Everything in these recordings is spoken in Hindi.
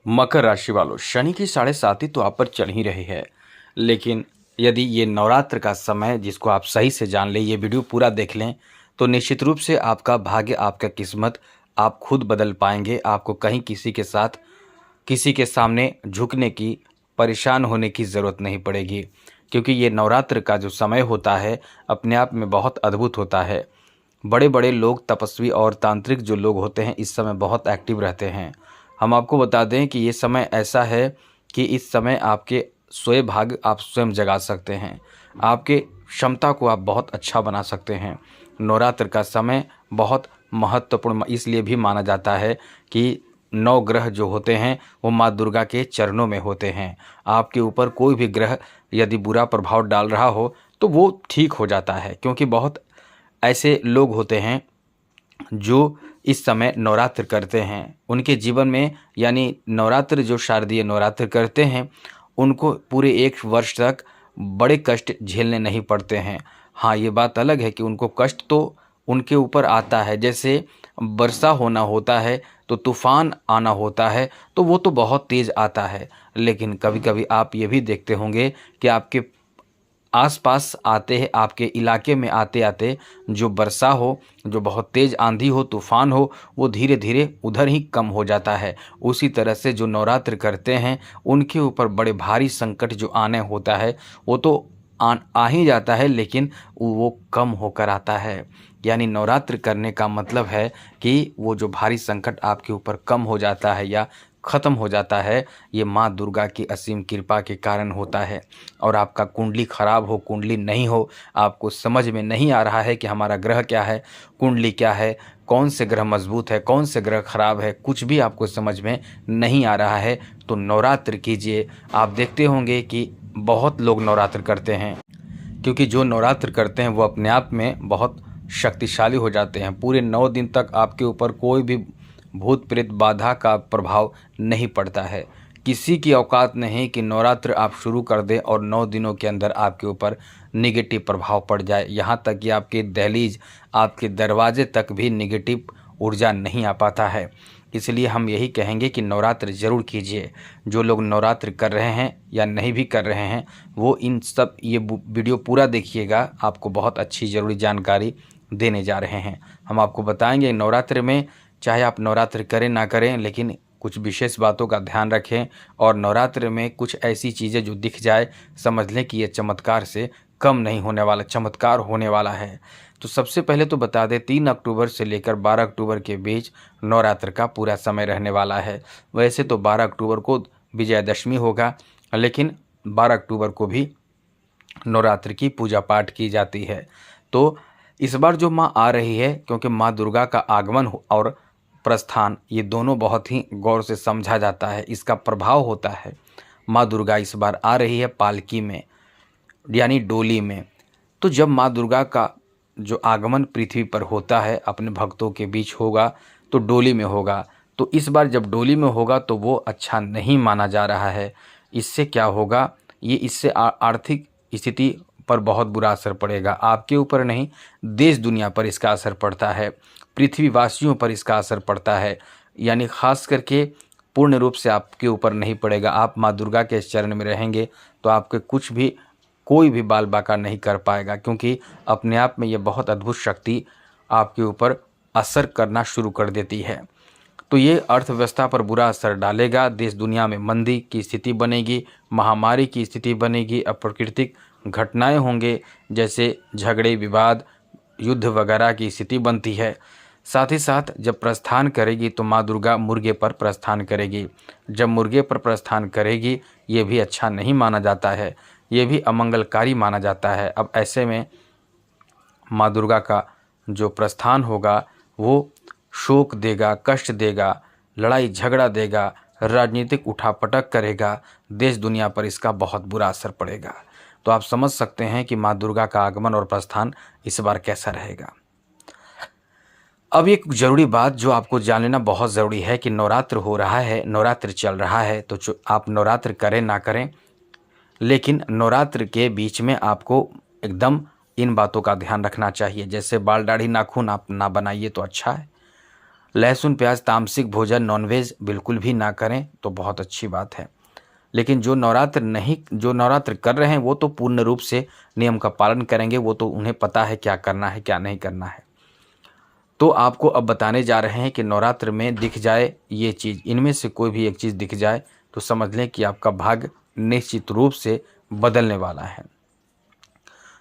मकर राशि वालों, शनि की 7.5 तो आप पर चल ही रही है। लेकिन यदि ये नवरात्र का समय जिसको आप सही से जान लें, ये वीडियो पूरा देख लें, तो निश्चित रूप से आपका भाग्य, आपका किस्मत आप खुद बदल पाएंगे। आपको कहीं किसी के साथ, किसी के सामने झुकने की, परेशान होने की ज़रूरत नहीं पड़ेगी। क्योंकि ये नवरात्र का जो समय होता है अपने आप में बहुत अद्भुत होता है। बड़े बड़े लोग, तपस्वी और तांत्रिक जो लोग होते हैं, इस समय बहुत एक्टिव रहते हैं। हम आपको बता दें कि ये समय ऐसा है कि इस समय आपके स्वयं भाग्य आप स्वयं जगा सकते हैं। आपके क्षमता को आप बहुत अच्छा बना सकते हैं। नवरात्र का समय बहुत महत्वपूर्ण इसलिए भी माना जाता है कि 9 ग्रह जो होते हैं वो माँ दुर्गा के चरणों में होते हैं। आपके ऊपर कोई भी ग्रह यदि बुरा प्रभाव डाल रहा हो तो वो ठीक हो जाता है। क्योंकि बहुत ऐसे लोग होते हैं जो इस समय नवरात्र करते हैं, उनके जीवन में, यानी नवरात्र जो शारदीय नवरात्र करते हैं, उनको पूरे 1 वर्ष तक बड़े कष्ट झेलने नहीं पड़ते हैं। हाँ, ये बात अलग है कि उनको कष्ट तो उनके ऊपर आता है। जैसे वर्षा होना होता है तो तूफान आना होता है, तो वो तो बहुत तेज़ आता है। लेकिन कभी कभी आप ये भी देखते होंगे कि आपके आस-पास आते हैं, आपके इलाके में आते-आते जो वर्षा हो, जो बहुत तेज़ आंधी हो, तूफ़ान हो, वो धीरे-धीरे उधर ही कम हो जाता है। उसी तरह से जो नवरात्र करते हैं, उनके ऊपर बड़े भारी संकट जो आने होता है, वो तो आ ही जाता है, लेकिन वो कम होकर आता है। यानी नवरात्र करने का मतलब है कि वो जो भारी संकट आपके ऊपर कम हो जाता है या ख़त्म हो जाता है, ये माँ दुर्गा की असीम कृपा के कारण होता है। और आपका कुंडली खराब हो, कुंडली नहीं हो, आपको समझ में नहीं आ रहा है कि हमारा ग्रह क्या है, कुंडली क्या है, कौन से ग्रह मजबूत है, कौन से ग्रह खराब है, कुछ भी आपको समझ में नहीं आ रहा है, तो नवरात्र कीजिए। आप देखते होंगे कि बहुत लोग नवरात्र करते हैं, क्योंकि जो नवरात्र करते हैं वो अपने आप में बहुत शक्तिशाली हो जाते हैं। पूरे 9 दिन तक आपके ऊपर कोई भी भूत प्रेत बाधा का प्रभाव नहीं पड़ता है। किसी की औकात नहीं कि नवरात्र आप शुरू कर दें और 9 दिनों के अंदर आपके ऊपर नेगेटिव प्रभाव पड़ जाए। यहाँ तक कि आपके दहलीज, आपके दरवाजे तक भी नेगेटिव ऊर्जा नहीं आ पाता है। इसलिए हम यही कहेंगे कि नवरात्र ज़रूर कीजिए। जो लोग नवरात्र कर रहे हैं या नहीं भी कर रहे हैं, वो इन सब ये वीडियो पूरा देखिएगा, आपको बहुत अच्छी ज़रूरी जानकारी देने जा रहे हैं। हम आपको बताएंगे नवरात्र में, चाहे आप नवरात्र करें ना करें, लेकिन कुछ विशेष बातों का ध्यान रखें। और नवरात्र में कुछ ऐसी चीज़ें जो दिख जाए, समझ लें कि ये चमत्कार से कम नहीं होने वाला, चमत्कार होने वाला है। तो सबसे पहले तो बता दें, 3 अक्टूबर से लेकर 12 अक्टूबर के बीच नवरात्र का पूरा समय रहने वाला है। वैसे तो 12 अक्टूबर को विजयदशमी होगा, लेकिन 12 अक्टूबर को भी नवरात्र की पूजा पाठ की जाती है। तो इस बार जो माँ आ रही है, क्योंकि माँ दुर्गा का आगमन और प्रस्थान ये दोनों बहुत ही गौर से समझा जाता है, इसका प्रभाव होता है। माँ दुर्गा इस बार आ रही है पालकी में, यानी डोली में। तो जब माँ दुर्गा का जो आगमन पृथ्वी पर होता है, अपने भक्तों के बीच होगा, तो डोली में होगा। तो इस बार जब डोली में होगा तो वो अच्छा नहीं माना जा रहा है। इससे क्या होगा, ये इससे आर्थिक स्थिति पर बहुत बुरा असर पड़ेगा। आपके ऊपर नहीं, देश दुनिया पर इसका असर पड़ता है, पृथ्वीवासियों पर इसका असर पड़ता है। यानी खास करके पूर्ण रूप से आपके ऊपर नहीं पड़ेगा। आप माँ दुर्गा के चरण में रहेंगे तो आपके कुछ भी, कोई भी बाल बाका नहीं कर पाएगा, क्योंकि अपने आप में ये बहुत अद्भुत शक्ति आपके ऊपर असर करना शुरू कर देती है। तो ये अर्थव्यवस्था पर बुरा असर डालेगा, देश दुनिया में मंदी की स्थिति बनेगी, महामारी की स्थिति बनेगी, अप्राकृतिक घटनाएं होंगे, जैसे झगड़े, विवाद, युद्ध वगैरह की स्थिति बनती है। साथ ही साथ जब प्रस्थान करेगी तो माँ दुर्गा मुर्गे पर प्रस्थान करेगी। जब मुर्गे पर प्रस्थान करेगी, ये भी अच्छा नहीं माना जाता है, ये भी अमंगलकारी माना जाता है। अब ऐसे में माँ दुर्गा का जो प्रस्थान होगा वो शोक देगा, कष्ट देगा, लड़ाई झगड़ा देगा, राजनीतिक उठापटक करेगा, देश दुनिया पर इसका बहुत बुरा असर पड़ेगा। तो आप समझ सकते हैं कि माँ दुर्गा का आगमन और प्रस्थान इस बार कैसा रहेगा। अब एक ज़रूरी बात जो आपको जान लेना बहुत ज़रूरी है कि नवरात्र हो रहा है, नवरात्र चल रहा है, तो जो आप नवरात्र करें ना करें, लेकिन नवरात्र के बीच में आपको एकदम इन बातों का ध्यान रखना चाहिए। जैसे बाल दाढ़ी नाखून आप ना बनाइए तो अच्छा है। लहसुन प्याज तामसिक भोजन नॉनवेज बिल्कुल भी ना करें तो बहुत अच्छी बात है। लेकिन जो नवरात्र कर रहे हैं वो तो पूर्ण रूप से नियम का पालन करेंगे, वो तो उन्हें पता है क्या करना है क्या नहीं करना है। तो आपको अब बताने जा रहे हैं कि नवरात्र में दिख जाए ये चीज़, इनमें से कोई भी एक चीज़ दिख जाए तो समझ लें कि आपका भाग्य निश्चित रूप से बदलने वाला है।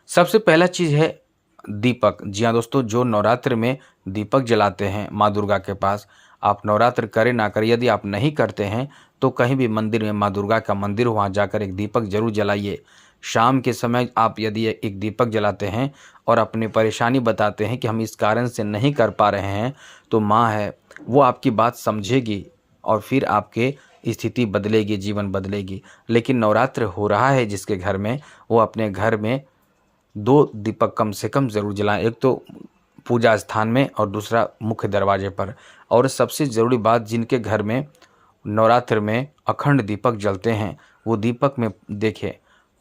सबसे पहला चीज़ है दीपक। जी हाँ दोस्तों, जो नवरात्र में दीपक जलाते हैं माँ दुर्गा के पास, आप नवरात्र करें ना करें, यदि आप नहीं करते हैं तो कहीं भी मंदिर में, माँ दुर्गा का मंदिर हो, वहाँ जाकर एक दीपक जरूर जलाइए। शाम के समय आप यदि एक दीपक जलाते हैं और अपनी परेशानी बताते हैं कि हम इस कारण से नहीं कर पा रहे हैं, तो माँ है वो आपकी बात समझेगी और फिर आपके स्थिति बदलेगी, जीवन बदलेगी। लेकिन नवरात्र हो रहा है जिसके घर में, वो अपने घर में 2 दीपक कम से कम ज़रूर जलाएं। एक तो पूजा स्थान में और दूसरा मुख्य दरवाजे पर। और सबसे ज़रूरी बात, जिनके घर में नवरात्र में अखंड दीपक जलते हैं, वो दीपक में देखें,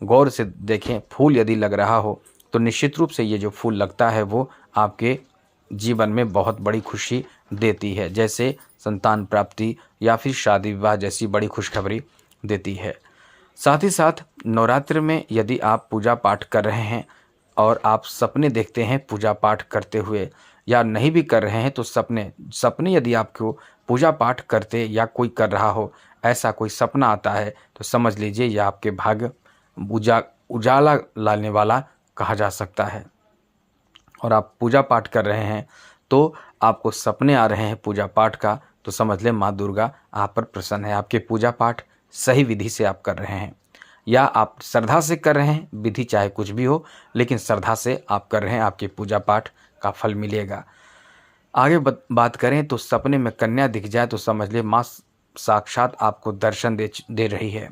गौर से देखें, फूल यदि लग रहा हो तो निश्चित रूप से ये जो फूल लगता है वो आपके जीवन में बहुत बड़ी खुशी देती है, जैसे संतान प्राप्ति या फिर शादी विवाह जैसी बड़ी खुशखबरी देती है। साथ ही साथ नवरात्र में यदि आप पूजा पाठ कर रहे हैं और आप सपने देखते हैं पूजा पाठ करते हुए, या नहीं भी कर रहे हैं तो सपने यदि आपको पूजा पाठ करते या कोई कर रहा हो, ऐसा कोई सपना आता है तो समझ लीजिए यह आपके भाग्य उजाला लाने वाला कहा जा सकता है। और आप पूजा पाठ कर रहे हैं तो आपको सपने आ रहे हैं पूजा पाठ का, तो समझ लें माँ दुर्गा आप पर प्रसन्न है। आपके पूजा पाठ सही विधि से आप कर रहे हैं, या आप श्रद्धा से कर रहे हैं, विधि चाहे कुछ भी हो लेकिन श्रद्धा से आप कर रहे हैं, आपके पूजा पाठ का फल मिलेगा। आगे बात करें तो सपने में कन्या दिख जाए तो समझ ले माँ साक्षात आपको दर्शन दे रही है।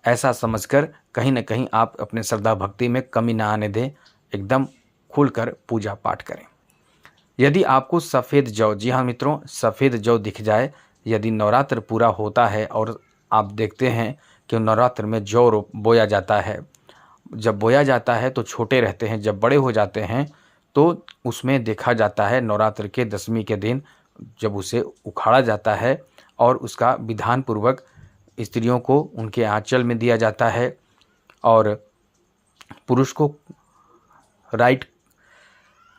ऐसा समझकर कहीं ना कहीं आप अपने श्रद्धा भक्ति में कमी ना आने दें, एकदम खुलकर पूजा पाठ करें। यदि आपको सफ़ेद जौ, जी हाँ मित्रों, सफ़ेद जौ दिख जाए, यदि नवरात्र पूरा होता है और आप देखते हैं कि नवरात्र में जौ बोया जाता है, जब बोया जाता है तो छोटे रहते हैं, जब बड़े हो जाते हैं तो उसमें देखा जाता है नवरात्र के 10वीं के दिन जब उसे उखाड़ा जाता है और उसका विधान पूर्वक स्त्रियों को उनके आंचल में दिया जाता है और पुरुष को राइट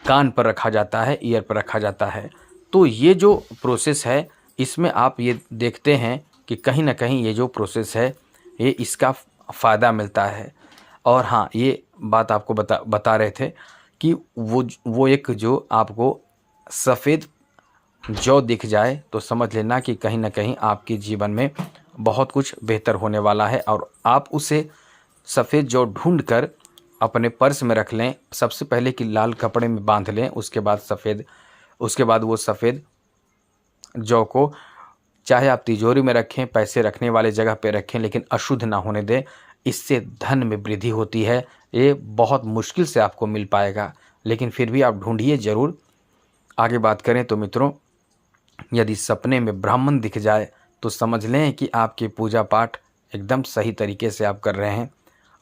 कान पर रखा जाता है, ईयर पर रखा जाता है। तो ये जो प्रोसेस है, इसमें आप ये देखते हैं कि कहीं ना कहीं ये जो प्रोसेस है ये इसका फ़ायदा मिलता है। और हाँ, ये बात आपको बता रहे थे कि वो एक जो आपको सफ़ेद जौ दिख जाए तो समझ लेना कि कहीं ना कहीं आपके जीवन में बहुत कुछ बेहतर होने वाला है। और आप उसे सफ़ेद जौ ढूंढ कर अपने पर्स में रख लें। सबसे पहले कि लाल कपड़े में बांध लें, उसके बाद वो सफ़ेद जौ को चाहे आप तिजोरी में रखें, पैसे रखने वाले जगह पे रखें, लेकिन अशुद्ध ना होने दें। इससे धन में वृद्धि होती है। ये बहुत मुश्किल से आपको मिल पाएगा, लेकिन फिर भी आप ढूंढिए ज़रूर। आगे बात करें तो मित्रों, यदि सपने में ब्राह्मण दिख जाए तो समझ लें कि आपकी पूजा पाठ एकदम सही तरीके से आप कर रहे हैं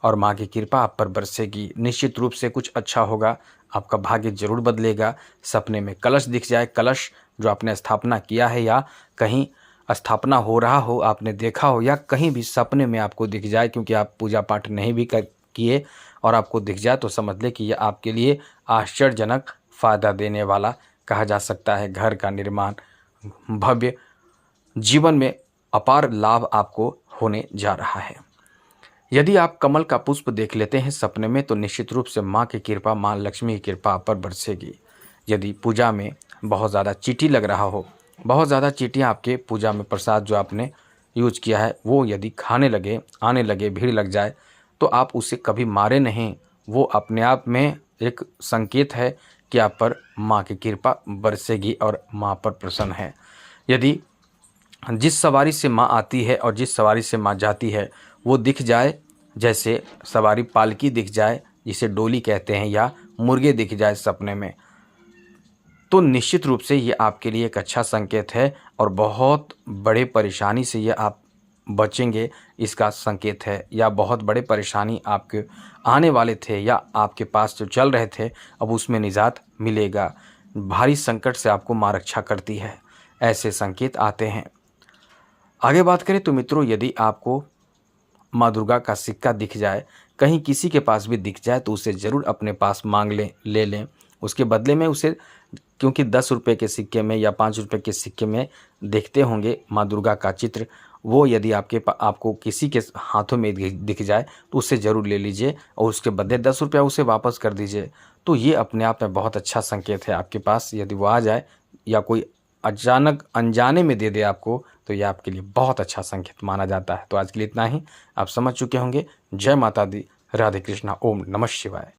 और माँ की कृपा आप पर बरसेगी। निश्चित रूप से कुछ अच्छा होगा, आपका भाग्य जरूर बदलेगा। सपने में कलश दिख जाए, कलश जो आपने स्थापना किया है या कहीं स्थापना हो रहा हो, आपने देखा हो, या कहीं भी सपने में आपको दिख जाए, क्योंकि आप पूजा पाठ नहीं भी किए और आपको दिख जाए तो समझ ले कि यह आपके लिए आश्चर्यजनक फ़ायदा देने वाला कहा जा सकता है। घर का निर्माण, भव्य जीवन में अपार लाभ आपको होने जा रहा है। यदि आप कमल का पुष्प देख लेते हैं सपने में तो निश्चित रूप से माँ की कृपा, माँ लक्ष्मी की कृपा आप पर बरसेगी। यदि पूजा में बहुत ज़्यादा चींटी लग रहा हो, बहुत ज़्यादा चींटियाँ आपके पूजा में प्रसाद जो आपने यूज किया है वो यदि आने लगे, भीड़ लग जाए, तो आप उसे कभी मारे नहीं। वो अपने आप में एक संकेत है कि आप पर माँ की कृपा बरसेगी और माँ पर प्रसन्न है। यदि जिस सवारी से माँ आती है और जिस सवारी से माँ जाती है वो दिख जाए, जैसे सवारी पालकी दिख जाए जिसे डोली कहते हैं, या मुर्गे दिख जाए सपने में, तो निश्चित रूप से ये आपके लिए एक अच्छा संकेत है और बहुत बड़े परेशानी से ये आप बचेंगे इसका संकेत है। या बहुत बड़े परेशानी आपके आने वाले थे या आपके पास जो चल रहे थे, अब उसमें निजात मिलेगा। भारी संकट से आपको माँ रक्षा करती है। ऐसे संकेत आते हैं। आगे बात करें तो मित्रों, यदि आपको माँ दुर्गा का सिक्का दिख जाए, कहीं किसी के पास भी दिख जाए, तो उसे ज़रूर अपने पास मांग लें, ले लें। उसके बदले में उसे, क्योंकि 10 रुपये के सिक्के में या 5 रुपये के सिक्के में देखते होंगे माँ दुर्गा का चित्र, वो यदि आपको किसी के हाथों में दिख जाए तो उससे ज़रूर ले लीजिए और उसके बदले 10 रुपया उसे वापस कर दीजिए। तो ये अपने आप में बहुत अच्छा संकेत है आपके पास। यदि वो आ जाए या कोई अचानक अनजाने में दे दे आपको, तो ये आपके लिए बहुत अच्छा संकेत माना जाता है। तो आज के लिए इतना ही। आप समझ चुके होंगे। जय माता दी, राधे कृष्णा, ओम नमः शिवाय।